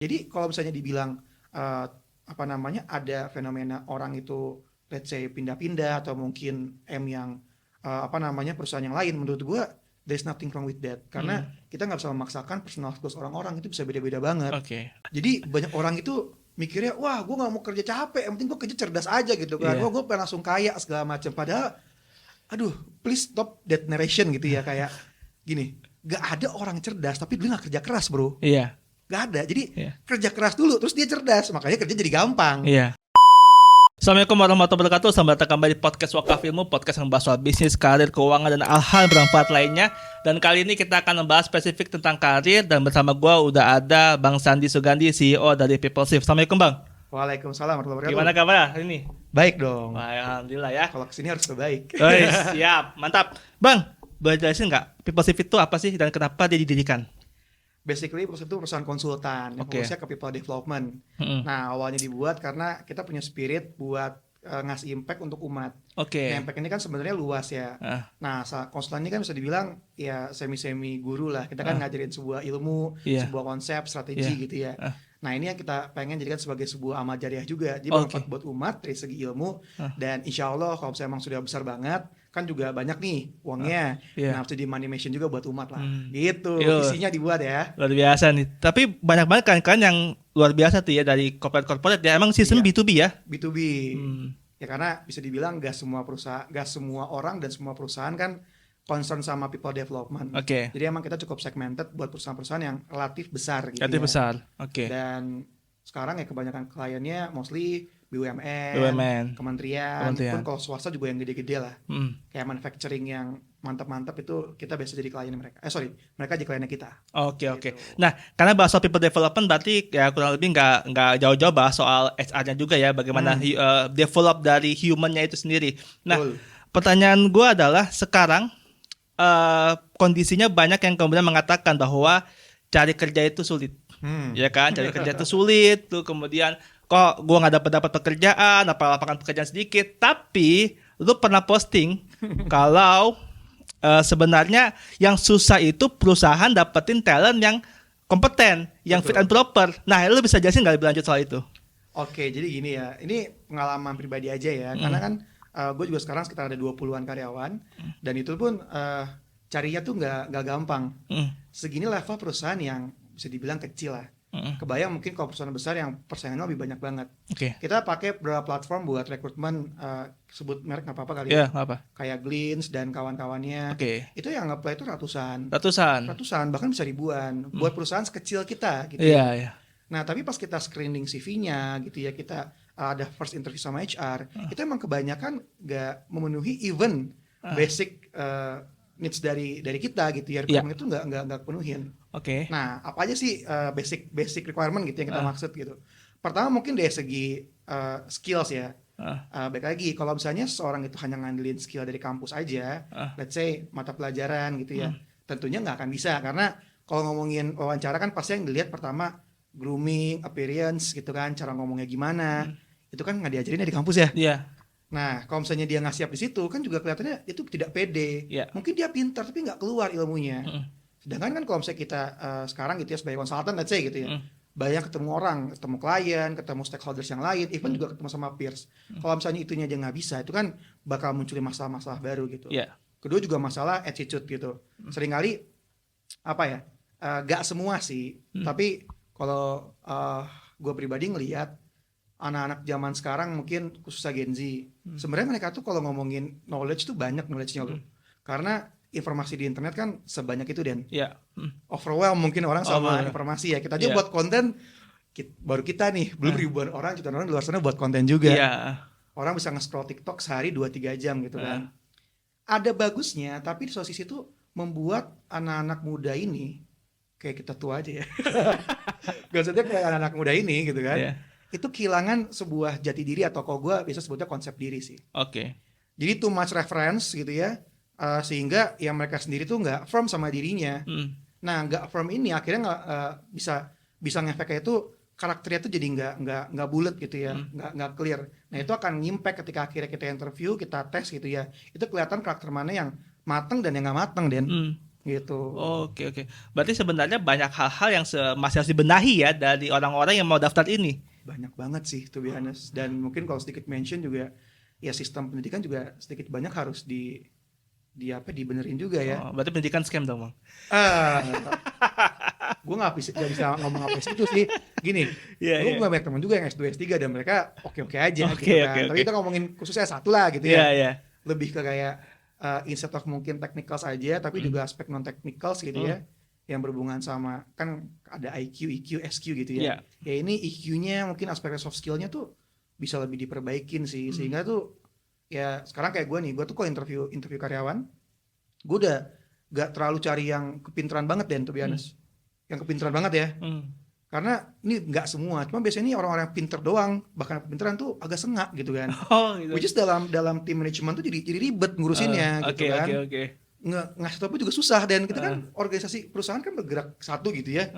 Jadi kalau misalnya dibilang eh, apa namanya ada fenomena orang itu let's say pindah-pindah atau mungkin yang apa namanya perusahaan yang lain, menurut gua there's nothing wrong with that karena Hmm, kita nggak bisa memaksakan personal skills orang-orang itu bisa beda-beda banget. oke. Jadi banyak orang itu mikirnya wah gue nggak mau kerja capek, yang penting gue kerja cerdas aja gitu kan, wah Iya. gue pengen langsung kaya segala macam. Padahal aduh please stop that narration gitu ya, kayak gini, gak ada orang cerdas tapi dia nggak kerja keras bro, Iya. gak ada. Jadi Iya. kerja keras dulu terus dia cerdas, makanya kerja jadi gampang. Iya. Assalamualaikum warahmatullahi wabarakatuh. Selamat datang kembali di podcast Wakaf Ilmu, podcast yang membahas soal bisnis, karir, keuangan, dan hal bermanfaat lainnya. Dan kali ini kita akan membahas spesifik tentang karir. Dan bersama gue udah ada Bang Sandi Sugandi, CEO dari PeopleShift. Assalamualaikum Bang. Waalaikumsalam warahmatullahi Gimana wabarakatuh. kabar hari ini? Baik dong. Wah, alhamdulillah ya. Kalau kesini harus terbaik. Siap, mantap. Bang, boleh jelasin nggak PeopleShift itu apa sih dan kenapa dia didirikan? Basically perusahaan itu perusahaan konsultan yang Oke. fokusnya ke people development. Mm-mm. Nah awalnya dibuat karena kita punya spirit buat ngasih impact untuk umat. Oke. Nah, impact ini kan sebenarnya luas ya. Ah, Nah, konsultan ini kan bisa dibilang ya semi-semi guru lah. Kita kan ngajarin sebuah ilmu, Iya. sebuah konsep, strategi Iya. gitu ya. Ah. Nah, ini yang kita pengen jadikan sebagai sebuah amal jariah juga. Jadi Oke. bermanfaat buat umat dari segi ilmu. Ah. Dan insya Allah kalau misalnya emang sudah besar banget, kan juga banyak nih uangnya. Iya. Nah, harus jadi money mission juga buat umat lah. Hmm. Gitu, Yo. visinya dibuat ya. Luar biasa nih. Tapi banyak banget kan yang luar biasa tuh ya dari corporate ya. Emang sistem Iya. B2B ya? B2B. Hmm. Ya karena bisa dibilang gak semua perusahaan, gak semua orang dan semua perusahaan kan concern sama people development. Oke. Jadi emang kita cukup segmented buat perusahaan-perusahaan yang relatif besar gitu Kreatif ya. besar. Oke. Dan sekarang ya kebanyakan kliennya mostly BUMN, BUMN. kementerian, Kementerian. pun kalau swasta juga yang gede-gede lah. Hmm. Kayak manufacturing yang mantap-mantap itu kita biasa jadi klien mereka. Mereka jadi kliennya kita. Oke, oke. Gitu. Nah, karena bahas soal people development berarti ya kurang lebih nggak jauh-jauh bahas soal HR-nya juga ya, bagaimana develop dari human-nya itu sendiri. Nah, Betul. pertanyaan gue adalah sekarang kondisinya banyak yang kemudian mengatakan bahwa cari kerja itu sulit. Ya kan, cari kerja itu sulit tuh, kemudian kok gua nggak dapat pekerjaan, apa lapangan pekerjaan sedikit. Tapi lu pernah posting kalau sebenarnya yang susah itu perusahaan dapetin talent yang kompeten, yang fit Betul. and proper. Nah, lu bisa jelasin nggak lebih lanjut soal itu? Oke, jadi gini ya. Ini pengalaman pribadi aja ya. Karena kan gue juga sekarang sekitar ada 20-an karyawan. Dan itu pun carinya tuh nggak gampang. Mm, Segini level perusahaan yang bisa dibilang kecil lah. Kebayang mungkin kalau perusahaan besar yang persaingannya lebih banyak banget. Oke. Kita pakai beberapa platform buat rekrutmen, sebut merek nggak apa-apa kali Ya, ya. nggak apa. Kayak Glints dan kawan-kawannya. Oke. Itu yang nge-apply itu ratusan. Ratusan. Bahkan bisa ribuan. Buat perusahaan sekecil kita gitu Iya, ya. iya. Nah, tapi pas kita screening CV-nya gitu ya, kita ada first interview sama HR, itu emang kebanyakan nggak memenuhi even basic needs dari kita gitu ya. Requirement itu nggak penuhin. Oke. Nah, apa aja sih basic requirement gitu yang kita maksud gitu. Pertama mungkin dari segi skills ya. Baik lagi, kalau misalnya seorang itu hanya ngandelin skill dari kampus aja, let's say mata pelajaran gitu ya, tentunya nggak akan bisa. Karena kalau ngomongin wawancara kan pasti yang dilihat pertama grooming, appearance gitu kan, cara ngomongnya gimana, itu kan nggak diajarin di kampus ya. Iya. Nah, kalau misalnya dia nggak siap di situ, kan juga kelihatannya itu tidak pede. Iya. Mungkin dia pintar tapi nggak keluar ilmunya. Sedangkan kan kalau misalnya kita sekarang gitu ya sebagai konsultan, let's say gitu ya, banyak ketemu orang, ketemu klien, ketemu stakeholders yang lain, even juga ketemu sama peers. Kalau misalnya itunya aja nggak bisa, itu kan bakal munculin masalah-masalah baru gitu. Iya. Kedua juga masalah attitude gitu. Seringkali apa ya, gak semua sih, tapi kalau gue pribadi ngelihat anak-anak zaman sekarang mungkin khususnya Gen Z, sebenarnya mereka tuh kalau ngomongin knowledge tuh banyak knowledge-nya loh. Karena informasi di internet kan sebanyak itu Dan. Iya. Overwhelm mungkin orang sama Over. informasi ya. Kita aja Iya. buat konten, baru kita nih, belum ribuan orang, jutaan orang di luar sana buat konten juga. Iya. Orang bisa nge-scroll TikTok sehari 2-3 jam gitu kan. Ada bagusnya, tapi di sisi itu membuat anak-anak muda ini kayak kita tua aja ya. Maksudnya kayak anak-anak muda ini gitu kan. Iya. Itu kehilangan sebuah jati diri, atau kalau gue bisa sebutnya konsep diri sih. Oke. Jadi too much reference gitu ya, sehingga yang mereka sendiri tuh nggak firm sama dirinya. Nah, nggak firm ini akhirnya nggak bisa ngefeknya itu karakternya tuh jadi nggak bulat gitu ya, nggak clear. Nah, itu akan ngimpact ketika akhirnya kita interview, kita tes gitu ya. Itu kelihatan karakter mana yang mateng dan yang nggak mateng, Den. gitu. Oke. Berarti sebenarnya banyak hal-hal yang masih harus dibenahi ya dari orang-orang yang mau daftar ini. Banyak banget sih to be honest. Dan mungkin kalau sedikit mention juga, ya sistem pendidikan juga sedikit banyak harus dibenerin juga ya. Berarti pendidikan scam dong, Bang. Gue nggak bisa ngomong apa itu sih. Gini, gue banyak teman juga yang S2 S3 dan mereka oke aja gitu kan. Tapi kita ngomongin khususnya satu lah gitu ya. Lebih ke kayak instead of mungkin technical saja, tapi juga aspek non technical gitu ya, yang berhubungan sama, kan ada IQ, EQ, SQ gitu ya. Ya ini EQ-nya mungkin aspek soft skill-nya tuh bisa lebih diperbaikin sih, sehingga tuh ya sekarang kayak gue tuh kalau interview karyawan, gue udah gak terlalu cari yang kepintaran banget deh, to be honest. Yang kepintaran banget ya. Karena ini nggak semua, cuma biasanya ini orang-orang yang pinter doang, bahkan kepintaran tuh agak sengak gitu kan. Gitu. Which is dalam tim manajemen tuh jadi ribet ngurusinnya gitu kan. Ngasih tau juga susah, dan kita kan organisasi perusahaan kan bergerak satu gitu ya.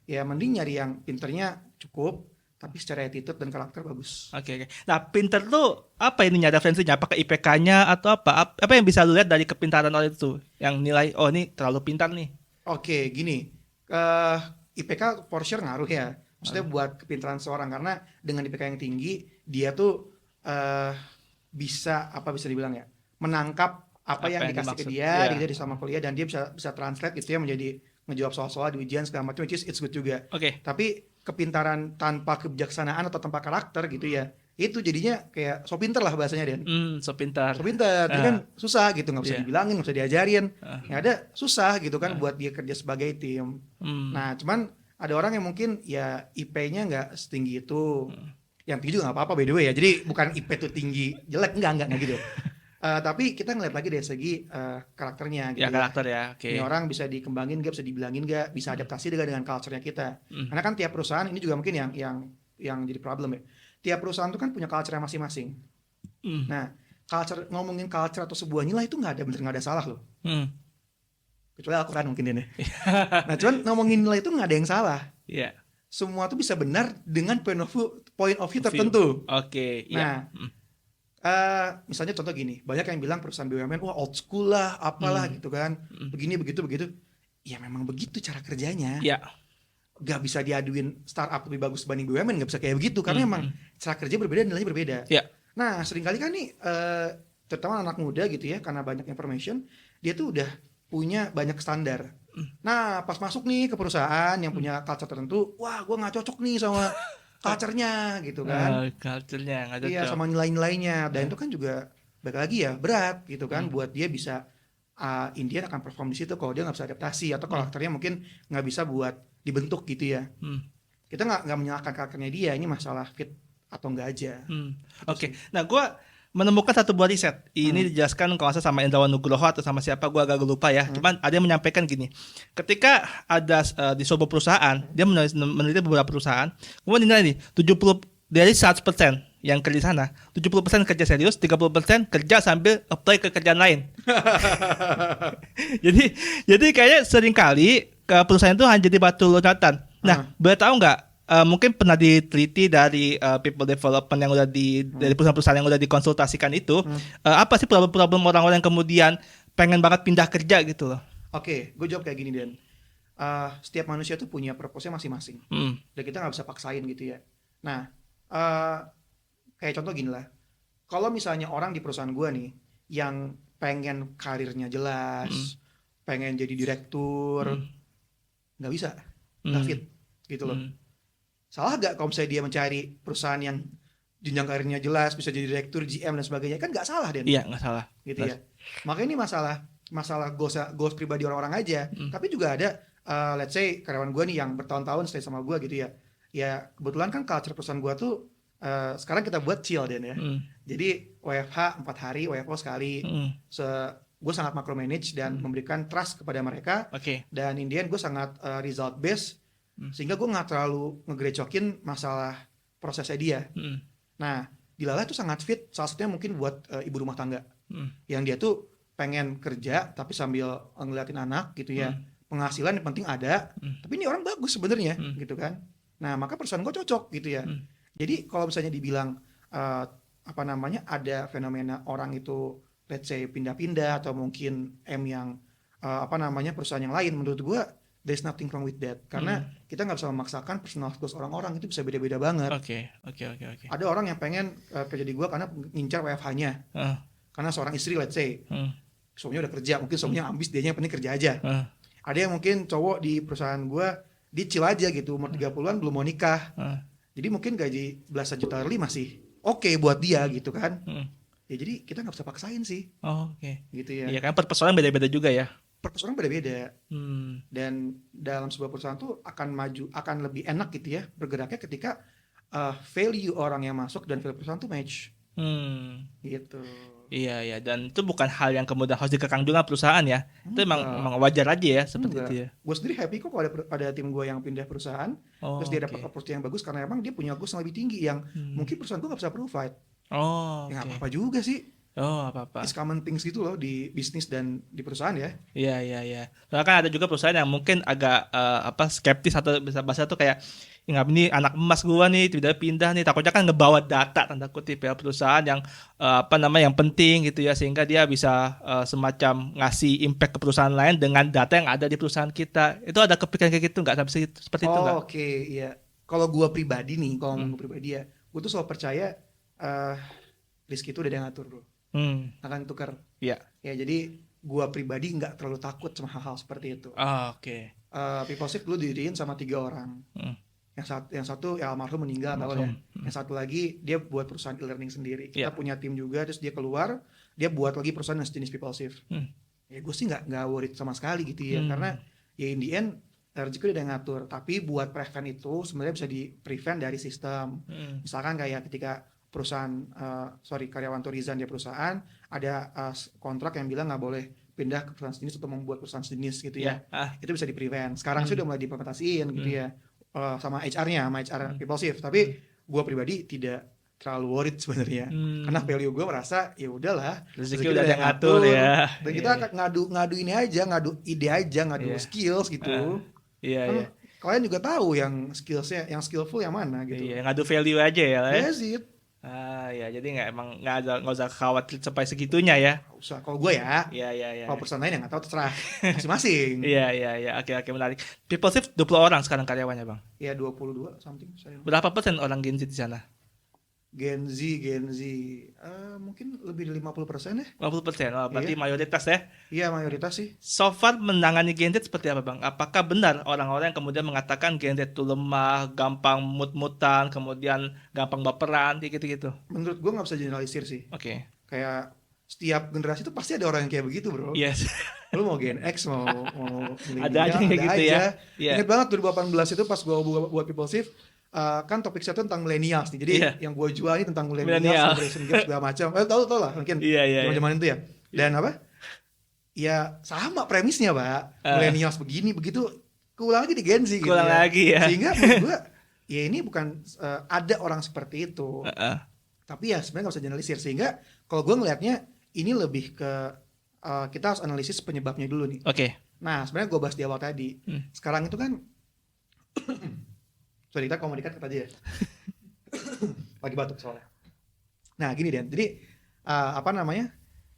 Ya mending nyari yang pinternya cukup, tapi secara attitude dan karakter bagus. Oke. Nah, pinter tuh apa ininya, referensinya? Apakah IPK-nya atau apa? Apa yang bisa lu lihat dari kepintaran orang itu? Yang nilai, oh ini terlalu pintar nih. Oke, gini. IPK for sure ngaruh ya. Maksudnya buat kepintaran seorang, karena dengan IPK yang tinggi, dia tuh bisa dibilang ya, menangkap apa yang dikasih ke dia di sama kuliah, dan dia bisa translate itu ya menjadi ngejawab soal-soal di ujian segala macam, which is it's good juga. Tapi kepintaran tanpa kebijaksanaan atau tanpa karakter gitu ya, itu jadinya kayak so pinter lah bahasanya, Den. So pinter. Dia kan susah gitu, nggak bisa dibilangin, nggak bisa diajarin. Yang ada susah gitu kan buat dia kerja sebagai tim. Nah, cuman ada orang yang mungkin ya IP-nya nggak setinggi itu. Yang tinggi juga nggak apa-apa by the way ya. Jadi bukan IP itu tinggi jelek, enggak gitu. Tapi kita ngeliat lagi dari segi karakternya gitu. Ya karakter ya. Ini orang bisa dikembangin nggak, bisa dibilangin nggak, bisa adaptasi dengan culture-nya kita. Karena kan tiap perusahaan ini juga mungkin yang jadi problem ya. Tiap perusahaan itu kan punya culture masing-masing. Nah, ngomongin culture atau sebuah nilai itu nggak ada bener, nggak ada salah loh. Kecuali Al-Quran mungkin ini. Nah, cuman ngomongin nilai itu nggak ada yang salah. Semua tuh bisa benar dengan point of view tertentu. Nah, misalnya contoh gini, banyak yang bilang perusahaan BUMN, wah old school lah, apalah gitu kan, begini begitu. Ya memang begitu cara kerjanya. Gak bisa diaduin startup lebih bagus dibanding BUMN, gak bisa kayak begitu, karena emang cara kerja berbeda, nilainya berbeda. Nah, seringkali kan nih, terutama anak muda gitu ya, karena banyak information, dia tuh udah punya banyak standar. Nah, pas masuk nih ke perusahaan yang punya culture tertentu, wah gue gak cocok nih sama culture-nya gitu kan. Culture-nya gak cocok. Iya, sama nilai-nilainya. Dan itu kan juga balik lagi ya, berat gitu kan, buat dia bisa Indian akan perform di situ kalau dia nggak bisa adaptasi, atau karakternya mungkin nggak bisa buat dibentuk gitu ya. Kita nggak menyalahkan karakternya dia, ini masalah fit atau enggak aja. Nah, gue menemukan satu buah riset. Ini dijelaskan kalau nggak salah sama Indrawan Nugroho atau sama siapa, gue agak lupa ya. Cuman ada yang menyampaikan gini, ketika ada di sebuah perusahaan, dia meneliti beberapa perusahaan, kemudian dinilai nih 70 dari 100% yang kerja di sana, 70% kerja serius, 30% kerja sambil apply ke kerjaan lain. jadi kayaknya seringkali ke perusahaan itu hanya jadi batu loncatan. Nah, boleh tahu nggak? Mungkin pernah diteliti dari people development yang udah dari perusahaan-perusahaan yang udah dikonsultasikan itu, apa sih problem-problem orang-orang yang kemudian pengen banget pindah kerja gitu loh? Oke, gue jawab kayak gini, Dan. Setiap manusia tuh punya purpose-nya masing-masing, dan kita nggak bisa paksain gitu ya. Nah, kayak contoh gini lah, kalau misalnya orang di perusahaan gue nih yang pengen karirnya jelas, pengen jadi direktur, nggak bisa, nggak fit gitu loh. Salah gak kalau misalnya dia mencari perusahaan yang jenjang karirnya jelas, bisa jadi direktur, GM dan sebagainya? Kan nggak salah, Den. Iya, nggak salah. Gitu ya. Makanya ini masalah goals pribadi orang-orang aja. Tapi juga ada let's say karyawan gue nih yang bertahun-tahun stay sama gue gitu ya. Ya kebetulan kan culture perusahaan gue tuh sekarang kita buat chill, Den ya. Jadi WFH 4 hari, WFO sekali. Gue sangat macro-manage dan memberikan trust kepada mereka. Dan in the end gue sangat result based, sehingga gue nggak terlalu ngegerecokin masalah prosesnya dia. Nah, Dilala itu sangat fit, salah satunya mungkin buat ibu rumah tangga yang dia tuh pengen kerja tapi sambil ngeliatin anak gitu ya. Penghasilan yang penting ada, tapi ini orang bagus sebenarnya gitu kan. Nah, maka perusahaan gue cocok gitu ya. Jadi kalau misalnya dibilang ada fenomena orang itu let's say pindah-pindah, atau mungkin M yang perusahaan yang lain. Menurut gue there's nothing wrong with that, karena kita nggak bisa memaksakan personal skills orang-orang, itu bisa beda-beda banget. Oke. Ada orang yang pengen kerja di gue karena ngincar WFH-nya, karena seorang istri let's say suaminya udah kerja, mungkin suaminya ambis, dianya yang penting kerja aja. Ada yang mungkin cowok di perusahaan gue dia chill aja gitu, umur 30-an belum mau nikah, jadi mungkin gaji belasan juta early masih oke buat dia gitu kan. Ya jadi kita nggak bisa paksain sih. Oke. Gitu ya. Iya kan persoalan beda-beda juga ya. Purpose orang beda-beda. Dan dalam sebuah perusahaan tuh akan lebih enak gitu ya bergeraknya ketika value orang yang masuk dan value perusahaan tuh match. Gitu. Iya, dan itu bukan hal yang kemudian harus dikekang juga perusahaan ya. Itu emang wajar aja ya seperti itu ya. Gue sendiri happy kok kalau ada tim gue yang pindah perusahaan, terus dia dapat opportunity yang bagus karena emang dia punya goals yang lebih tinggi yang mungkin perusahaan gue nggak bisa provide. Ya nggak apa-apa juga sih. Apa-apa. It's common things gitu loh di bisnis dan di perusahaan ya. Iya. Soalnya kan ada juga perusahaan yang mungkin agak skeptis atau bisa bahasa tuh kayak ini anak emas gua nih tidak pindah nih, takutnya kan ngebawa data tanda kutip ya perusahaan yang yang penting gitu ya, sehingga dia bisa semacam ngasih impact ke perusahaan lain dengan data yang ada di perusahaan kita. Itu ada kepikiran kayak gitu nggak? Seperti itu nggak? Oke, iya. Kalau gua pribadi nih, ya, gua tuh selalu percaya rezeki itu udah dia ngatur bro. Akan tukar. Iya. Ya jadi gua pribadi nggak terlalu takut sama hal-hal seperti itu. Oke. PeopleShift dulu didiriin sama 3 orang. Yang satu ya almarhum meninggal ya. Yang satu lagi dia buat perusahaan e-learning sendiri. Kita punya tim juga, terus dia keluar, dia buat lagi perusahaan yang sejenis PeopleShift. Ya gue sih nggak worried sama sekali gitu ya, karena ya in the end rezeki udah ngatur. Tapi buat prevent itu sebenarnya bisa di prevent dari sistem. Misalkan kayak ketika perusahaan karyawan tuh resign di perusahaan, ada kontrak yang bilang nggak boleh pindah ke perusahaan sejenis atau membuat perusahaan sejenis gitu ya. Itu bisa di prevent. Sekarang sudah mulai diimplementasiin gitu ya, sama HR-nya, sama HR PeopleShift. Tapi gue pribadi tidak terlalu worried sebenarnya, karena value gue merasa ya udahlah rezeki udah ngatur ya. Dan kita ngadu ini aja, ngadu ide aja, ngadu skills gitu. Iya. Kalian juga tahu yang skillsnya, yang skillful yang mana gitu. Iya, ngadu value aja ya lah. That's it. Ya jadi nggak usah khawatir sampai segitunya ya. Nggak usah. Kalau gue ya. Iya. Kalau perusahaan lain ya nggak tahu, terserah masing-masing. Iya. Oke, menarik. PeopleShift 20 orang sekarang karyawannya bang. Iya 22 something. Berapa persen orang Gen Z di sana? Gen Z mungkin lebih dari 50% ya. 50%, berarti mayoritas ya? Iya mayoritas sih. So far menangani Gen Z seperti apa bang? Apakah benar orang-orang yang kemudian mengatakan Gen Z itu lemah, gampang mut-mutan, kemudian gampang baperan, gitu-gitu? Menurut gue nggak bisa generalisir sih. Oke. Kayak setiap generasi itu pasti ada orang yang kayak begitu bro. Yes. Lu mau Gen X, mau ada aja kayak gitu ya. Ingat banget 2018 itu pas gue buat PeopleShift, kan topik saya tentang millennials nih. Jadi yang gue jual ini tentang millennials, generation gap segala macam. Tahu lah mungkin zaman-zaman itu ya. Dan apa? Ya sama premisnya, Pak. Millennials begini begitu, keulang lagi di Gen Z gitu. Lagi ya. Sehingga menurut gue ya ini bukan ada orang seperti itu. Tapi ya sebenarnya nggak usah generalisir. Sehingga kalau gue ngelihatnya ini lebih ke kita harus analisis penyebabnya dulu nih. Oke. Nah sebenarnya gue bahas di awal tadi. Sekarang itu kan sorry, kita komunikat aja ya. Lagi batuk soalnya. Nah gini Den, jadi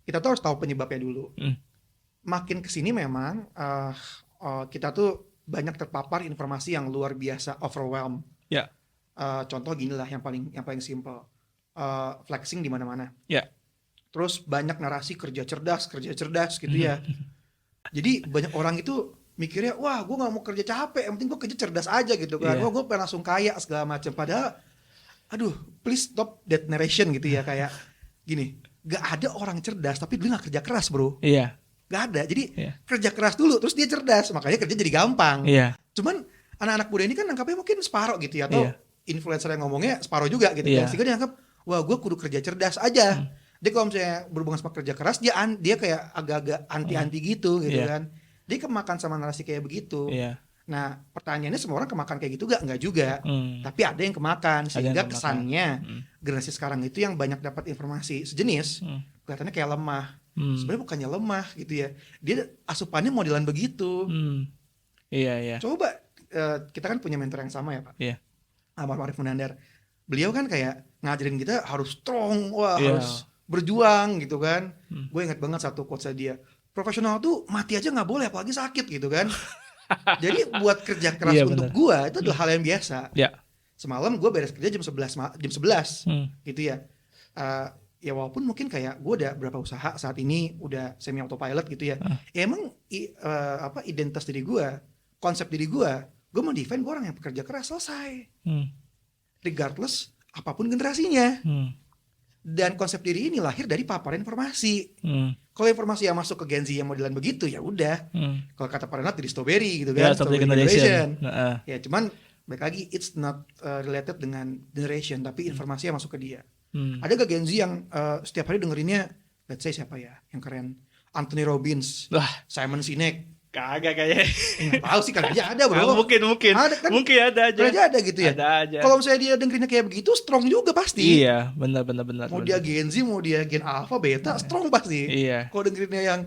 kita tuh harus tahu penyebabnya dulu. Makin kesini memang kita tuh banyak terpapar informasi yang luar biasa, overwhelm. Contoh gini lah yang paling simple, flexing di mana-mana. Terus banyak narasi kerja cerdas gitu ya. Jadi banyak orang itu mikirnya, wah gue gak mau kerja capek, yang penting gue kerja cerdas aja gitu kan. Wah gue pengen langsung kaya segala macam. Padahal, aduh please stop that narration gitu ya. Kayak gini, gak ada orang cerdas tapi dia gak kerja keras bro. Gak ada, jadi kerja keras dulu terus dia cerdas, makanya kerja jadi gampang. Cuman anak-anak muda ini kan nangkapnya mungkin separoh gitu ya. Atau influencer yang ngomongnya separoh juga gitu kan. Sehingga dia nangkap, wah gue kudu kerja cerdas aja. Dia kalau misalnya berhubungan sama kerja keras, dia kayak agak-agak anti-anti gitu kan. Dia kemakan sama narasi kayak begitu. Nah pertanyaannya semua orang kemakan kayak gitu nggak juga. Tapi ada yang kemakan sehingga kesannya generasi sekarang itu yang banyak dapat informasi sejenis kelihatannya kayak lemah. Sebenarnya bukannya lemah gitu ya. Dia asupannya modelan begitu. Coba kita kan punya mentor yang sama ya Pak. Ahmad Arif Munandar. Beliau kan kayak ngajarin kita harus strong, harus berjuang gitu kan. Gue ingat banget satu quotes dia. profesional tuh mati aja nggak boleh, apalagi sakit gitu kan. Jadi buat kerja keras Iya, untuk benar. gue itu adalah hal yang biasa. Ya. Semalam gue beres kerja jam 11 gitu ya. Ya walaupun mungkin kayak gue udah berapa usaha saat ini udah semi autopilot gitu ya. Ya emang identitas diri gue, konsep diri gue mau defend gue orang yang bekerja keras, selesai. Regardless apapun generasinya. Dan konsep diri ini lahir dari paparan informasi. Kalau informasi yang masuk ke Gen Z yang modelan begitu, ya udah. Kalau kata para anak jadi strawberry gitu kan, Strawberry generation. Ya cuman baik lagi, it's not related dengan generation, tapi informasi yang masuk ke dia. Ada gak Gen Z yang setiap hari dengerinnya, let's say siapa ya yang keren, Anthony Robbins, Simon Sinek? Kagak kayaknya. Nggak tahu sih, kan aja ada bro. Mungkin. Ada kan? Mungkin ada aja. Kan aja ada gitu ya. Ada aja. Kalau misalnya dia dengerinnya kayak begitu, strong juga pasti. Iya, benar. Mau dia Gen Z, mau dia Gen Alpha, Beta, strong pasti. Iya. Kalau dengerinnya yang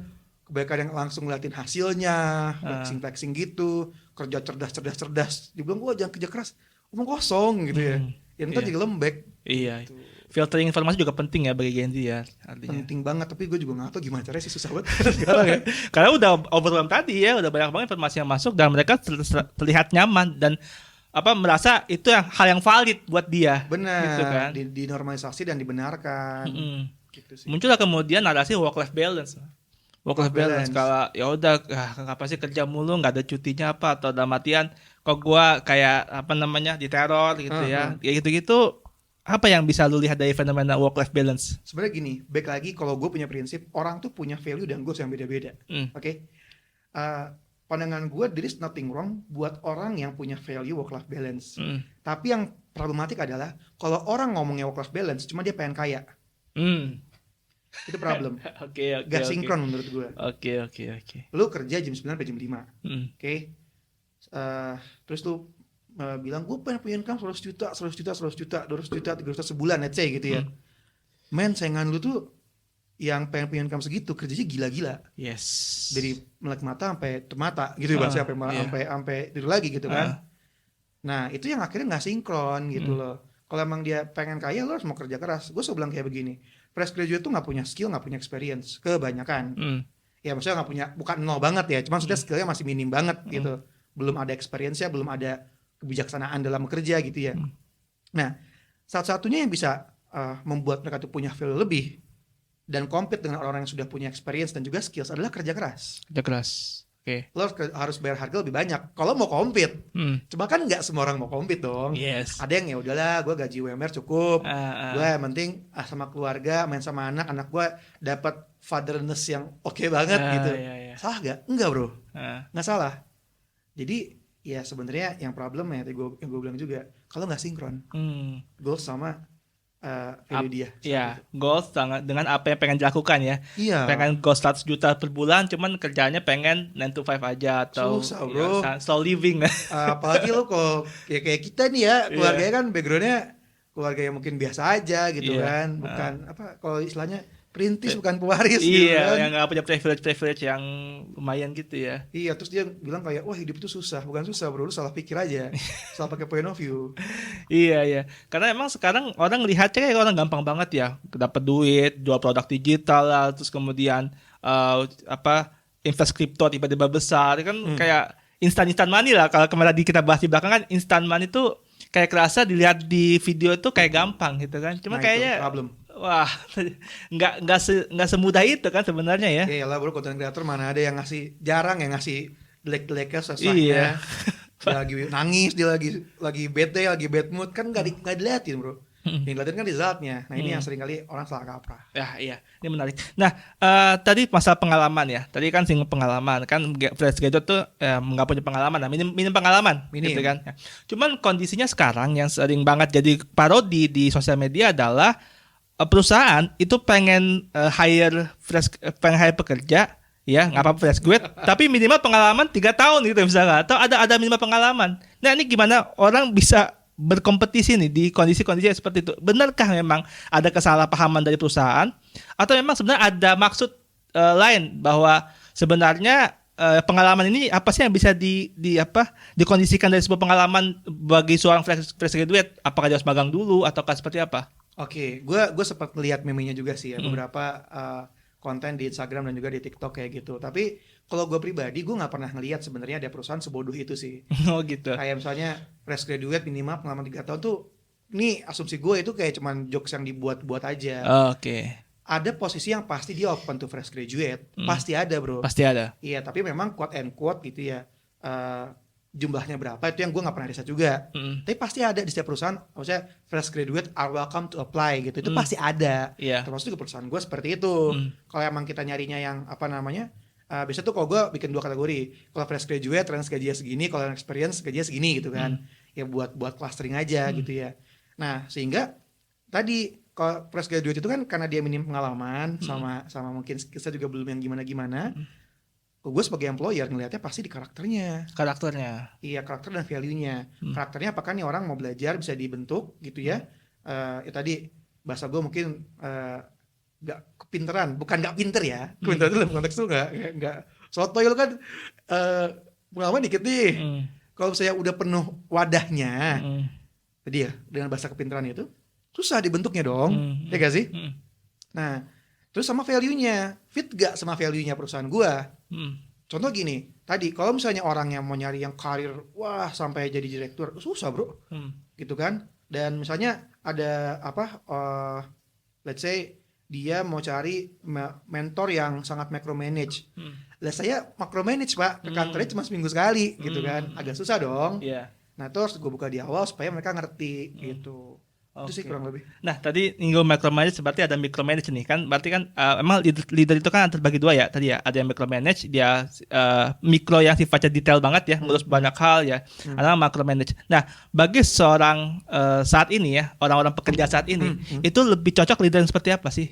kebanyakan yang langsung ngeliatin hasilnya, flexing gitu, kerja cerdas, dibilang gue jangan kerja keras, omong kosong gitu ya. Ya ntar jadi lembek. Iya. Gitu. Filtering informasi juga penting ya bagi Gen Z ya, artinya. Penting banget, tapi gue juga nggak tahu gimana caranya sih, susah banget sekarang ya. Karena udah overwhelmed tadi ya, udah banyak banget informasi yang masuk dan mereka terlihat nyaman dan merasa itu hal yang valid buat dia. Gitu kan? Dinormalisasi dan dibenarkan. Gitu sih. Muncullah kemudian narasi work life balance. Work life balance kalau ya udah apa sih kerja mulu, nggak ada cutinya apa, atau dalam artian kok gua kayak diteror gitu ya. Ya gitu-gitu. Apa yang bisa lu lihat dari fenomena work life balance? Sebenarnya gini, baik lagi kalau gue punya prinsip, orang tuh punya value dan goals yang beda-beda. Oke? Pandangan gue, there is nothing wrong buat orang yang punya value work life balance. Tapi yang problematik adalah kalau orang ngomongnya work life balance cuma dia pengen kaya. Itu problem. Gak sinkron menurut gue. Oke. Lu kerja jam 9 sampai jam 5. Oke? Terus lu bilang gue pengen punya income 100 juta, 200 juta, 300 juta sebulan, let's say gitu ya. Men, saingan lu tuh yang pengen punya income segitu kerjanya gila-gila. Yes. Dari melek mata sampai mata gitu bahasa sampai tidur lagi gitu kan. Nah, itu yang akhirnya nggak sinkron gitu loh. Kalau emang dia pengen kaya, lo harus mau kerja keras. Gue selalu bilang kayak begini, fresh graduate tuh nggak punya skill, nggak punya experience kebanyakan. Ya maksudnya nggak punya, bukan nol banget ya, cuman sudah skillnya masih minim banget gitu. Belum ada experience-nya, belum ada kebijaksanaan dalam bekerja gitu ya. Nah, satu-satunya yang bisa membuat mereka tuh punya value lebih dan compete dengan orang-orang yang sudah punya experience dan juga skills adalah kerja keras. Kerja keras. Oke. Lo harus bayar harga lebih banyak kalau mau compete. Cuma kan nggak semua orang mau compete dong. Yes. Ada yang ya udahlah, gue gaji UMR cukup. Gue yang penting sama keluarga, main sama anak gue dapat fatherness yang oke banget gitu. Salah nggak? Enggak bro. Nggak salah. Jadi ya sebenarnya yang problem ya yang gue bilang juga, kalau nggak sinkron goals sama value dia. Iya, goals dengan apa yang pengen dilakukan ya. Iya. Pengen goals 100 juta per bulan, cuman kerjanya pengen 9 to 5 aja atau susah bro. Slow living. Apalagi lo kok kayak kita nih ya, keluarganya kan backgroundnya keluarga yang mungkin biasa aja gitu kan, bukan kalau istilahnya perintis bukan pewaris gitu kan. Yang nggak punya privilege yang lumayan gitu ya. Iya, terus dia bilang kayak, wah hidup itu susah. Bukan susah bro, lu salah pikir aja. Salah pakai point of view. Iya. Karena emang sekarang orang lihatnya kayak orang gampang banget ya. Dapat duit, jual produk digital lah, terus kemudian invest crypto tiba-tiba besar. Kan kayak instan money lah. Kalau kemarin kita bahas di belakang kan, instan money itu kayak kerasa dilihat di video itu kayak gampang gitu kan. Cuma kayaknya problem. Wah, nggak semudah itu kan sebenarnya ya. Iya lah bro, content creator mana ada yang jarang yang ngasih jelek-jeleknya susahnya. Dia lagi nangis, dia lagi bete, lagi bad mood, kan nggak diliatin bro. Yang diliatin kan resultnya. Nah ini yang sering kali orang salah kaprah. Ya iya, ini menarik. Nah tadi masalah pengalaman ya. Tadi kan singgung pengalaman kan, fresh graduate tuh nggak punya pengalaman, nah, minim pengalaman, gitu kan. Ya. Cuman kondisinya sekarang yang sering banget jadi parodi di sosial media adalah perusahaan itu pengen hire pekerja ya, nggak apa-apa fresh grade tapi minimal pengalaman 3 tahun gitu misalnya, atau ada minimal pengalaman. Nah ini gimana orang bisa berkompetisi nih di kondisi-kondisi seperti itu? Benarkah memang ada kesalahpahaman dari perusahaan atau memang sebenarnya ada maksud lain bahwa sebenarnya pengalaman ini apa sih yang bisa dikondisikan dari sebuah pengalaman bagi seorang fresh graduate? Apakah dia harus magang dulu ataukah seperti apa? Oke, gue sempat ngeliat meme-nya juga sih ya, beberapa konten di Instagram dan juga di TikTok kayak gitu. Tapi kalau gue pribadi, gue nggak pernah ngelihat sebenarnya ada perusahaan sebodoh itu sih. Oh gitu. Kayak misalnya fresh graduate minimal pengalaman 3 tahun tuh, ini asumsi gue itu kayak cuman jokes yang dibuat-buat aja. Oke. Ada posisi yang pasti dia open to fresh graduate, pasti ada bro. Pasti ada. Iya, tapi memang quote and quote gitu ya, jumlahnya berapa itu yang gue nggak pernah riset juga. Tapi pasti ada di setiap perusahaan, maksudnya fresh graduate are welcome to apply gitu, itu pasti ada. Iya. Termasuk juga perusahaan gue seperti itu. Kalau emang kita nyarinya yang apa namanya, biasa tuh kalau gue bikin 2 kategori. Kalau fresh graduate, range gajinya segini, kalau yang experience gajinya segini gitu kan. Ya buat clustering aja gitu ya. Nah sehingga tadi kalau fresh graduate itu kan karena dia minim pengalaman sama mungkin kita juga belum yang gimana-gimana. Gue sebagai employer ngelihatnya pasti di karakternya. Iya, karakter dan value-nya. Karakternya apakah nih orang mau belajar bisa dibentuk gitu ya. Ya tadi bahasa gue mungkin gak kepinteran, bukan gak pinter ya. Kepinteran itu dalam konteks itu gak sotoy lo kan pengalaman dikit nih. Kalau saya udah penuh wadahnya, tadi ya dengan bahasa kepinteran itu susah dibentuknya dong, ya gak sih? Nah, terus sama value-nya, fit gak sama value-nya perusahaan gua? Contoh gini, tadi kalau misalnya orang yang mau nyari yang karir, wah sampai jadi direktur, susah bro, gitu kan? Dan misalnya ada apa, let's say dia mau cari mentor yang sangat micromanage. Lah saya macromanage pak, ke kantornya cuma seminggu sekali, gitu kan? Agak susah dong. Nah terus gue buka di awal supaya mereka ngerti, gitu. Itu sih kurang lebih. Nah tadi nyinggung micromanage berarti ada micromanage nih kan, berarti kan emang leader itu kan terbagi 2 ya tadi ya, ada yang micromanage, dia mikro yang sifatnya detail banget ya, ngurus banyak hal ya, ada macromanage. Nah bagi seorang saat ini ya, orang-orang pekerja saat ini, itu lebih cocok leader yang seperti apa sih?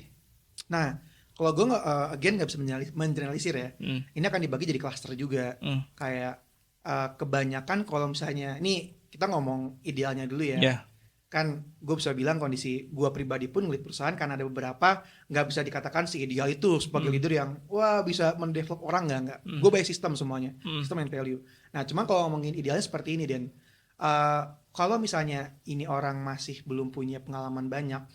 Nah kalau gue again nggak bisa mengeneralisir ya, ini akan dibagi jadi cluster juga. Kayak kebanyakan kalau misalnya, ini kita ngomong idealnya dulu ya. Kan gue bisa bilang kondisi gue pribadi pun ngeliat perusahaan kan ada beberapa nggak bisa dikatakan si ideal itu sebagai leader yang wah bisa mendevelop orang nggak. Gue by sistem semuanya, sistem and value. Nah cuman kalau ngomongin idealnya seperti ini Dan, kalau misalnya ini orang masih belum punya pengalaman banyak,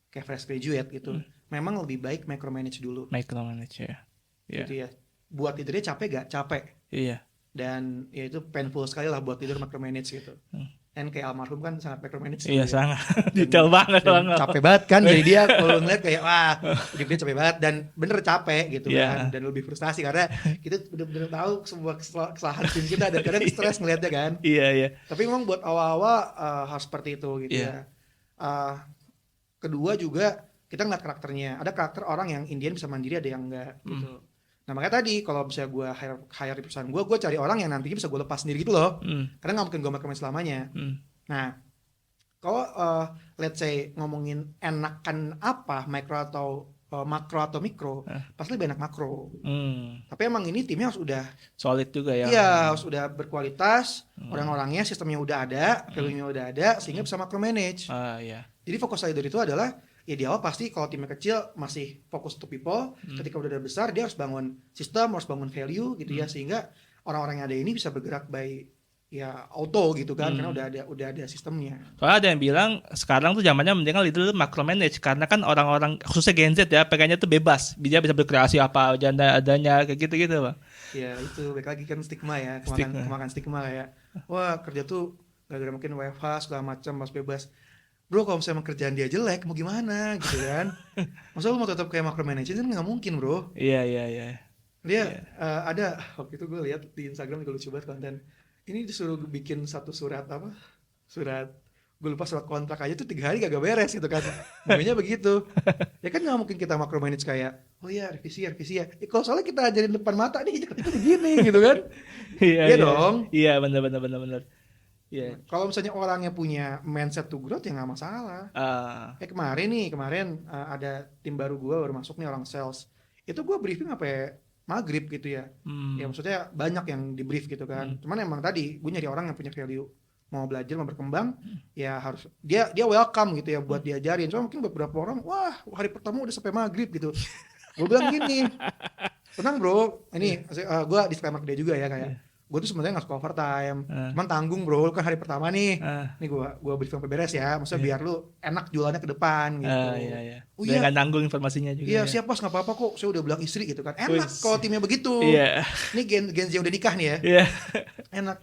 kayak fresh graduate gitu, memang lebih baik micromanage dulu. Micromanage ya. Gitu ya. Buat leadernya capek gak? Capek. Iya. Dan ya itu painful sekali lah buat leader micromanage gitu. Dan kayak almarhum kan sangat micromanage. Iya sangat. Detail banget. Capek banget kan. Jadi dia kalau ngeliat kayak wah hidup dia capek banget. Dan bener capek gitu kan. Dan lebih frustasi karena kita bener-bener tahu semua kesalahan tim kita. Dan kadang stres ngeliatnya kan. Iya. Tapi memang buat awal-awal harus seperti itu gitu ya. Kedua juga kita ngeliat karakternya. Ada karakter orang yang Indian bisa mandiri, ada yang enggak gitu. Nah makanya tadi kalau bisa gue hire di perusahaan gue cari orang yang nantinya bisa gue lepas sendiri gitu loh. Karena gak mungkin gue micromanage selamanya. Nah kalau let's say ngomongin enakan apa, makro atau mikro, pasti lebih enak makro. Tapi emang ini timnya harus udah solid juga ya. Iya harus udah berkualitas, orang-orangnya sistemnya udah ada, value-nya udah ada, sehingga bisa micromanage. Jadi fokus leader itu adalah ya di awal pasti kalau timnya kecil masih fokus to people. Ketika udah besar dia harus bangun sistem, harus bangun value gitu ya, sehingga orang-orang yang ada ini bisa bergerak by ya auto gitu kan, karena udah ada sistemnya. Soalnya ada yang bilang sekarang tuh zamannya mendingan leader macromanage, karena kan orang-orang khususnya Gen Z ya pengennya tuh bebas, dia bisa berkreasi apa aja adanya kayak gitu Bang. Ya itu balik lagi kan stigma ya, kemakan stigma kayak wah kerja tuh gara-gara mungkin WFH segala macam harus bebas. Bro kalau misalnya kerjaan dia jelek mau gimana gitu kan. Masa lu mau tetap kayak macromanaging kan nggak mungkin bro. Iya. Dia ada waktu itu gue lihat di Instagram juga lucu banget konten. Ini disuruh bikin satu surat gue lupa surat kontrak aja tuh 3 hari gak beres gitu kan. Maunya begitu. Ya kan nggak mungkin kita macromanage kayak oh iya revisi ya. Kalau soalnya kita ajarin depan mata nih itu begini gitu kan. Iya dong. Iya benar. Yeah. Kalau misalnya orangnya punya mindset to growth ya nggak masalah. Kemarin ada tim baru gue baru masuk nih orang sales. Itu gue briefing sampai maghrib gitu ya. Ya maksudnya banyak yang di brief gitu kan. Cuman emang tadi gue nyari orang yang punya value, mau belajar, mau berkembang, ya harus dia welcome gitu ya buat diajarin. Soalnya mungkin beberapa orang wah hari pertama udah sampai maghrib gitu. Gue bilang gini, tenang bro, ini gue disclaimer ke dia juga ya kayak. gue tuh sebenarnya nggak suka overtime, cuman tanggung bro, lu kan hari pertama nih, nih gue briefing sampai beres ya, maksudnya biar lu enak jualannya ke depan gitu. Iya. Oh Dan iya, nggak nanggung informasinya juga. iya Ya. siap bos nggak apa-apa kok, saya udah bilang istri gitu kan, enak Wih. kalau timnya begitu. Iya. Ini Gen Z yang udah nikah nih ya, Iya. enak.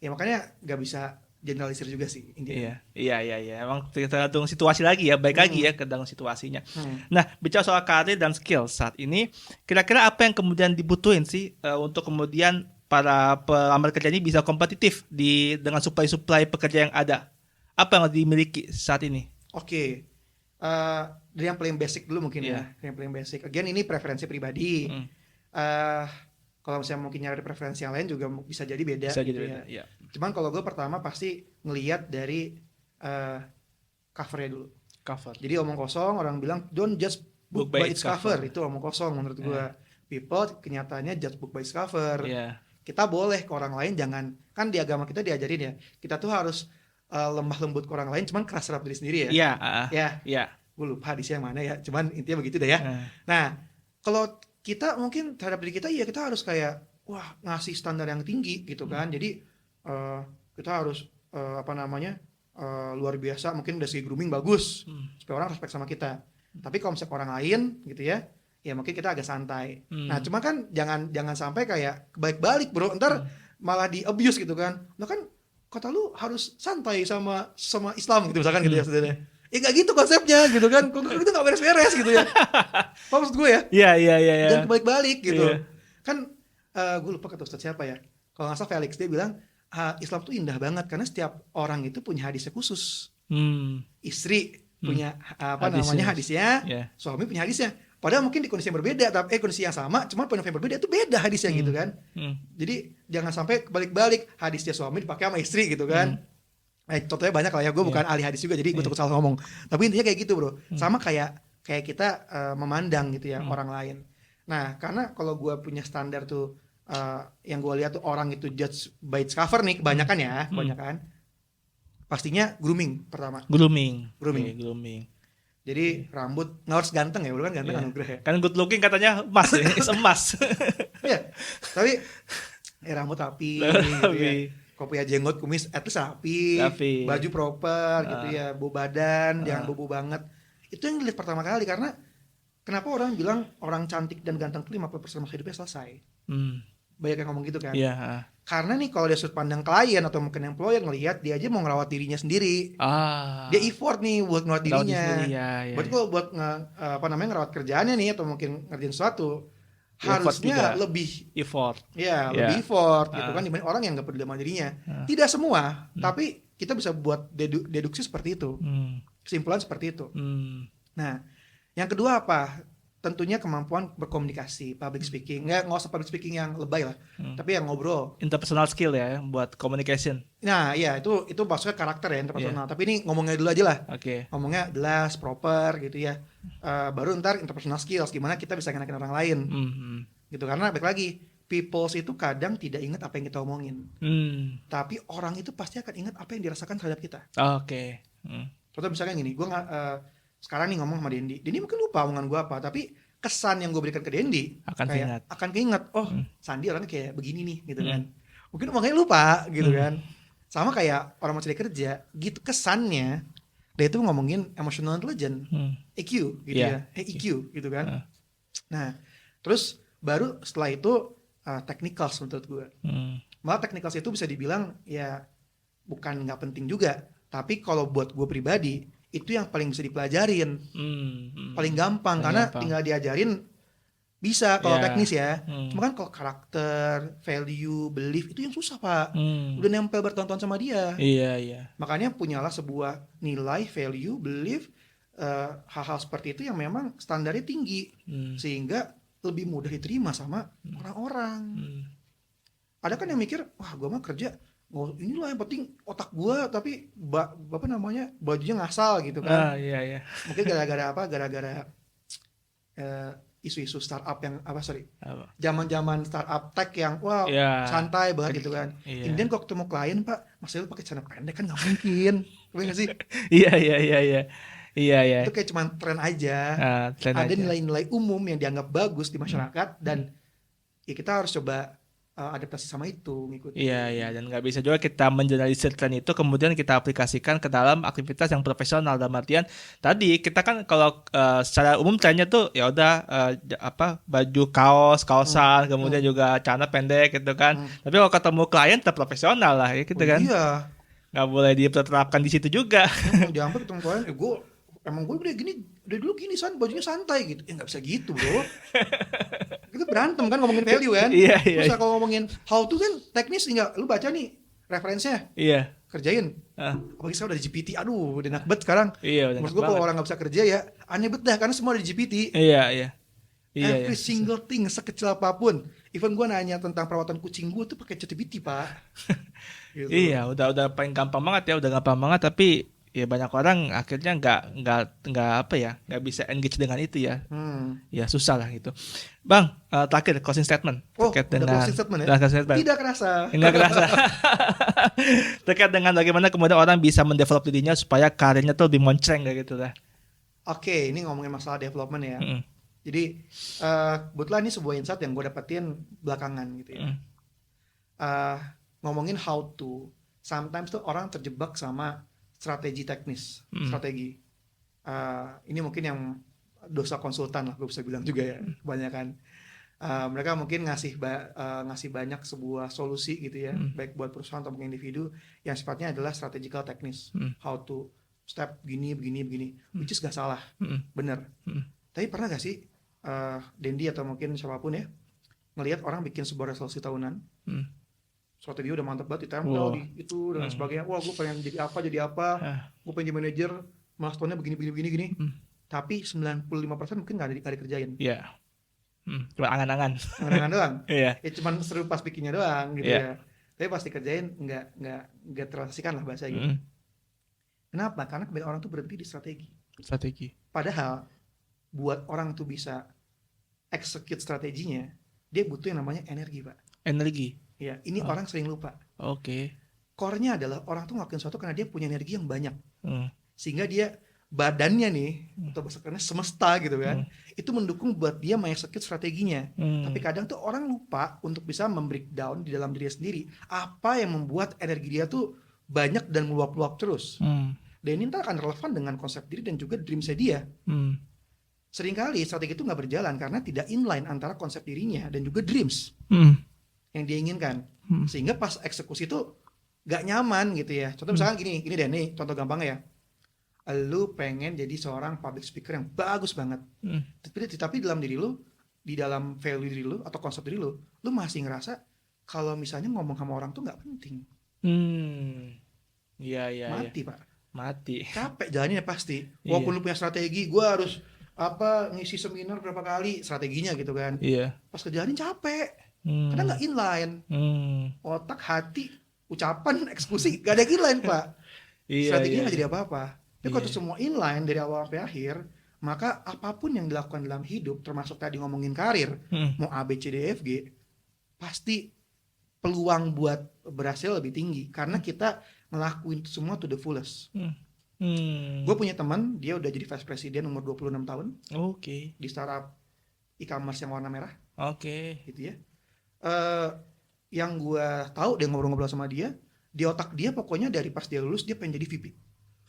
Ya makanya nggak bisa generalisir juga sih intinya. Iya. Emang tergantung situasi lagi ya, baik lagi ya tergantung situasinya. Nah, bicara soal karir dan skill saat ini, kira-kira apa yang kemudian dibutuhin sih untuk kemudian para pelamar kerja ini bisa kompetitif dengan supply pekerja yang ada? Apa yang dimiliki saat ini? Oke. Dari yang paling basic dulu mungkin ya. Yang paling basic. Again ini preferensi pribadi. Kalau misalnya mungkin nyari preferensi yang lain juga bisa jadi beda. Bisa gitu jadi ya. beda, ya. Cuman kalau gue pertama pasti ngelihat dari covernya dulu. Cover. Jadi omong kosong orang bilang don't just book by its cover. Itu omong kosong menurut gue. People kenyataannya just book by its cover. Kita boleh ke orang lain jangan, kan di agama kita diajarin ya, kita tuh harus lemah lembut ke orang lain, cuman keras terhadap diri sendiri ya. Iya. Gue lupa hadisnya yang mana ya, cuman intinya begitu deh ya. Nah, kalau kita mungkin terhadap diri kita ya kita harus kayak wah ngasih standar yang tinggi gitu kan. Jadi kita harus luar biasa, mungkin dari segi grooming bagus supaya orang respect sama kita. Tapi kalau misalnya orang lain gitu ya mungkin kita agak santai. Nah, cuma kan jangan sampai kayak balik-balik bro, ntar malah di abuse gitu kan. Nah kan kata lu harus santai sama Islam gitu misalkan gitu ya saudara. Gak gitu konsepnya gitu kan. Kok itu gak beres-beres gitu ya. Apa maksud gue ya? Iya. Jangan kebalik-balik gitu. Kan gue lupa kata Ustadz siapa ya. Kalau gak salah Felix, dia bilang Islam tuh indah banget karena setiap orang itu punya hadisnya khusus. Istri punya hadisnya, suami punya hadisnya. Padahal mungkin di kondisi yang berbeda, tapi kondisi yang sama, cuma poin yang berbeda itu beda hadisnya gitu kan. Jadi jangan sampai kebalik-balik hadisnya suami dipakai sama istri gitu kan. Contohnya banyak lah ya, gue bukan ahli hadis juga, jadi gue takut salah ngomong. Tapi intinya kayak gitu bro, sama kayak kita memandang gitu ya orang lain. Nah karena kalau gue punya standar tuh, yang gue lihat tuh orang itu judge by its cover nih, kebanyakan pastinya grooming pertama. Grooming. Jadi rambut nggak harus ganteng ya, lu kan ganteng anugerah ya. Kan good looking katanya emas ya, emas. Iya, tapi rambut rapi, gitu ya. Kalau punya jenggot kumis, at least rapi. Baju proper gitu ya, bau badan, jangan bobo banget. Itu yang dilihat pertama kali karena kenapa orang bilang orang cantik dan ganteng itu 50% masa hidupnya selesai. Banyak yang ngomong gitu kan. Karena nih kalau dia sudut pandang klien atau mungkin employer ngelihat dia aja mau ngerawat dirinya sendiri. Dia effort nih buat ngerawat dirinya. Berarti kalau buat ngerawat kerjaannya nih atau mungkin ngerjain sesuatu harusnya lebih effort. Lebih effort gitu kan dibanding orang yang nggak peduli sama dirinya. Tidak semua, tapi kita bisa buat deduksi seperti itu. Kesimpulan seperti itu. Nah, yang kedua apa? Tentunya kemampuan berkomunikasi, public speaking. Nggak usah public speaking yang lebay lah, tapi yang ngobrol. Interpersonal skill ya, buat communication. Nah, iya itu maksudnya karakter ya, interpersonal. Tapi ini ngomongnya dulu aja lah. Ngomongnya jelas, proper gitu ya. Baru ntar interpersonal skills, gimana kita bisa ngenakin orang lain. Gitu, karena balik lagi, peoples itu kadang tidak ingat apa yang kita omongin. Tapi orang itu pasti akan ingat apa yang dirasakan terhadap kita. Contoh misalnya gini, gue sekarang nih ngomong sama Dendi mungkin lupa omongan gue apa, tapi kesan yang gue berikan ke Dendi akan keinget. Oh, Sandi orangnya kayak begini nih gitu kan. Mungkin omongnya lupa gitu kan. Sama kayak orang mau cari kerja gitu, kesannya dia itu ngomongin emotional intelligence, EQ gitu ya, EQ gitu kan. Nah terus baru setelah itu technicals menurut gue. Malah technicals itu bisa dibilang ya bukan nggak penting juga, tapi kalau buat gue pribadi itu yang paling bisa dipelajarin, paling gampang karena tinggal diajarin bisa kalau teknis ya. Cuma kan kalau karakter, value, belief itu yang susah pak. Udah nempel bertonton sama dia. Makanya punyalah sebuah nilai, value, belief, hal-hal seperti itu yang memang standarnya tinggi sehingga lebih mudah diterima sama orang-orang. Ada kan yang mikir, wah gue mah kerja inilah yang penting otak gua, tapi bajunya ngasal gitu kan. Mungkin gara-gara isu-isu startup yang zaman-zaman startup tech yang santai banget gitu kan. Kemudian kok ketemu klien pak, maksudnya pakai celana pendek kan nggak mungkin, nggak sih? Itu kayak cuma tren aja. Ada nilai-nilai umum yang dianggap bagus di masyarakat dan ya kita harus coba adaptasi sama itu, ngikutin. Iya, dan nggak bisa juga kita menjernalisir tren itu kemudian kita aplikasikan ke dalam aktivitas yang profesional. Dalam artian tadi kita kan kalau secara umum trennya tuh ya udah baju kaosan, kemudian juga celana pendek gitu kan. Tapi kalau ketemu klien tetap profesional lah ya gitu kan. Iya. Nggak boleh diterapkan di situ juga. Jangan ketemu klien, gue udah gini, udah dulu gini bajunya santai gitu. Nggak bisa gitu bro. Kita berantem kan ngomongin value kan. Iya. Terus kalau ngomongin how to kan teknis, tinggal lu baca nih referensinya. Iya. Kerjain. Apalagi sekarang udah di GPT, aduh udah enak banget sekarang. Iya, menurut gue kalau orang nggak bisa kerja ya aneh banget dah, karena semua ada di GPT. Iya. Every single thing, sekecil apapun. Even gue nanya tentang perawatan kucing gue tuh pakai ChatGPT pak. Gitu. Iya, udah paling gampang banget ya, udah gampang banget. Tapi ya banyak orang akhirnya nggak bisa engage dengan itu ya. Ya susah lah gitu. Bang, terakhir closing statement terkait dengan closing statement ya? Tidak kerasa. Nggak kerasa. Terkait dengan bagaimana kemudian orang bisa mendevelop dirinya supaya karirnya tuh lebih monceng kayak gitu lah. Oke, ini ngomongin masalah development ya. Jadi kebetulan ini sebuah insight yang gue dapetin belakangan gitu ya. Ngomongin how to, sometimes tuh orang terjebak sama strategi teknis, strategi. Ini mungkin yang dosa konsultan lah, gue bisa bilang juga ya, kebanyakan. Mereka mungkin ngasih banyak sebuah solusi gitu ya, baik buat perusahaan atau individu yang sifatnya adalah strategical teknis, how to step begini, which is gak salah, bener. Tapi pernah gak sih Dendi atau mungkin siapapun ya ngelihat orang bikin sebuah resolusi tahunan, strategi udah mantap banget ditempel di itu dan sebagainya. Wah, gue pengen jadi apa, gue pengen jadi manajer, milestonya begini. Tapi 95% mungkin nggak dikerjain. Iya. Cuma angan-angan. Angan-angan doang. Iya. Ya cuma seru pas bikinnya doang gitu ya. Tapi pas dikerjain nggak terrealisasikan lah bahasa gitu. Kenapa? Karena kebanyakan orang tuh berhenti di strategi. Padahal buat orang tuh bisa execute strateginya, dia butuh yang namanya energi, Pak. Energi. Ya, ini orang sering lupa. Oke. Core-nya adalah orang tuh ngelakuin sesuatu karena dia punya energi yang banyak. Sehingga dia badannya nih, atau bahasa kerennya semesta gitu kan, itu mendukung buat dia mengexecute strateginya. Tapi kadang tuh orang lupa untuk bisa membreakdown di dalam diri sendiri apa yang membuat energi dia tuh banyak dan meluap-luap terus. Dan ini akan relevan dengan konsep diri dan juga dream-nya dia. Seringkali strategi itu nggak berjalan karena tidak inline antara konsep dirinya dan juga dreams yang dia inginkan. Sehingga pas eksekusi itu nggak nyaman gitu ya. Contoh misalkan gini deh, nih contoh gampangnya ya. Lu pengen jadi seorang public speaker yang bagus banget. Tapi dalam diri lu, di dalam value diri lu atau konsep diri lu masih ngerasa kalau misalnya ngomong sama orang tuh nggak penting. Iya. Mati, Pak. Mati. Capek jalannya pasti. Walaupun lu punya strategi, gue harus ngisi seminar berapa kali strateginya gitu kan. Iya. Pas kejalanin capek. Karena nggak inline. Otak, hati, ucapan, eksekusi gak ada yang inline, Pak. Strateginya nggak jadi apa-apa. Tapi kalau semua inline dari awal sampai akhir, maka apapun yang dilakukan dalam hidup, termasuk tadi ngomongin karir, mau A, B, C, D, F, G, pasti peluang buat berhasil lebih tinggi karena kita ngelakuin semua to the fullest. Gue punya teman, dia udah jadi vice president umur 26 tahun. Di startup e-commerce yang warna merah. Gitu ya. Yang gue tahu, dia ngobrol-ngobrol sama dia, di otak dia pokoknya dari pas dia lulus dia pengen jadi VP.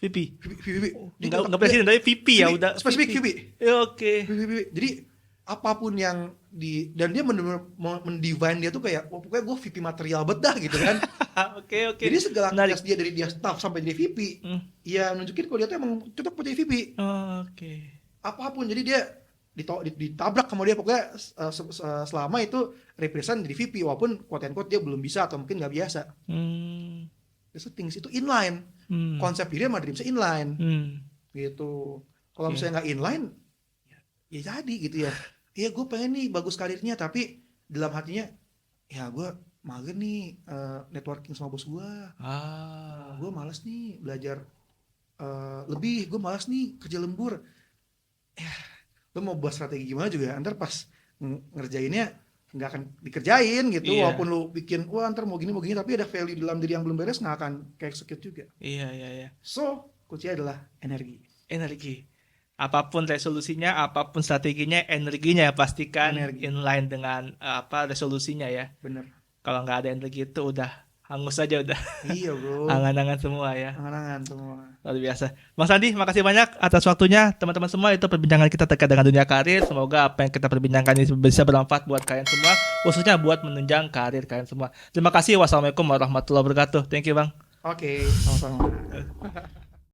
Nggak presiden, tapi VP ya udah. Spesifik VP. Oke. Jadi apapun yang dan dia mendivine dia tuh kayak, pokoknya gue VP material banget dah gitu kan. Oke. Jadi segala aktivitas dia dari dia staff sampai jadi VP, ya nunjukin kalau dia tuh emang cocok buat jadi VP. Apapun, jadi dia ditabrak sama dia pokoknya selama itu represent jadi VP, walaupun quote and quote dia belum bisa atau mungkin nggak biasa. Jadi things itu inline, konsep diri sama dreamsnya inline, gitu. Kalau misalnya nggak inline, ya jadi gitu ya. Iya, gue pengen nih bagus karirnya, tapi dalam hatinya, ya gue mager nih networking sama bos gue. Gue malas nih belajar lebih, gue malas nih kerja lembur. Lo mau buat strategi gimana juga, ntar pas ngerjainnya nggak akan dikerjain gitu. Walaupun lo bikin, ntar mau gini, tapi ada value dalam diri yang belum beres, nggak akan kayak execute juga. Iya. So, kuncinya adalah energi. Apapun resolusinya, apapun strateginya, energinya pastikan inline dengan resolusinya ya. Bener. Kalau nggak ada energi itu udah hangus aja udah. Iya bro. Angan-angan semua ya. Angan-angan semua. Luar biasa. Bang Sandi, makasih banyak atas waktunya. Teman-teman semua, itu perbincangan kita terkait dengan dunia karir. Semoga apa yang kita perbincangkan ini bisa bermanfaat buat kalian semua, khususnya buat menunjang karir kalian semua. Terima kasih. Wassalamualaikum warahmatullahi wabarakatuh. Thank you, Bang. Oke, sama-sama.